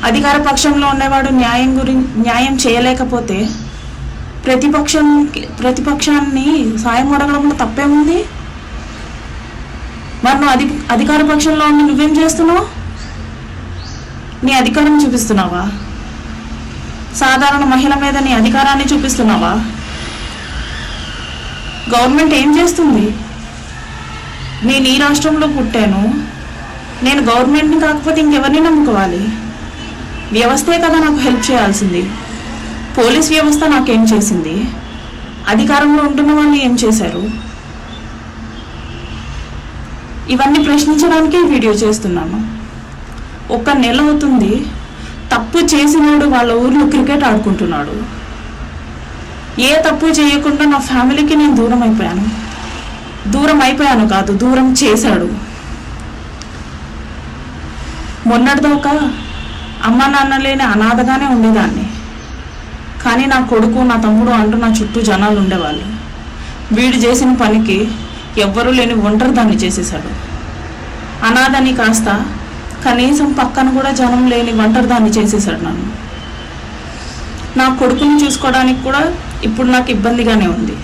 అధికార పక్షంలో ఉండేవాడు న్యాయం చేయలేకపోతే ప్రతిపక్షాన్ని సాయం అడగడంలో తప్పే ఉంది. మరి నువ్వు అధికార పక్షంలో ఉండి నువ్వేం చేస్తున్నావు? నీ అధికారం చూపిస్తున్నావా? సాధారణ మహిళ మీద నీ అధికారాన్ని చూపిస్తున్నావా? గవర్నమెంట్ ఏం చేస్తుంది? నేను ఈ రాష్ట్రంలో పుట్టాను, నేను గవర్నమెంట్ని కాకపోతే ఇంకెవరిని నమ్ముకోవాలి? వ్యవస్థే కదా నాకు హెల్ప్ చేయాల్సింది. పోలీస్ వ్యవస్థ నాకేం చేసింది? అధికారంలో ఉంటున్న వాళ్ళు ఏం చేశారు? ఇవన్నీ ప్రశ్నించడానికే వీడియో చేస్తున్నాను. 1 నెల అవుతుంది, తప్పు చేసినాడు వాళ్ళ ఊర్లో క్రికెట్ ఆడుకుంటున్నాడు. ఏ తప్పు చేయకుండా నా ఫ్యామిలీకి నేను దూరం అయిపోయాను కాదు, దూరం చేశాడు. మొన్నటిదాకా అమ్మ నాన్న లేని అనాథగానే ఉండేదాన్ని. కానీ నా కొడుకు, నా తమ్ముడు అంటూ నా చుట్టూ జనాలు ఉండేవాళ్ళు. వీడు చేసిన పనికి ఎవ్వరూ లేని ఒంటరి దాన్ని చేసేశాడు. అనాథని కాస్త కనీసం పక్కన కూడా జనం లేని ఒంటరి దాన్ని చేసేశాడు నన్ను. నా కొడుకుని చూసుకోవడానికి కూడా ఇప్పుడు నాకు ఇబ్బందిగానే ఉంది.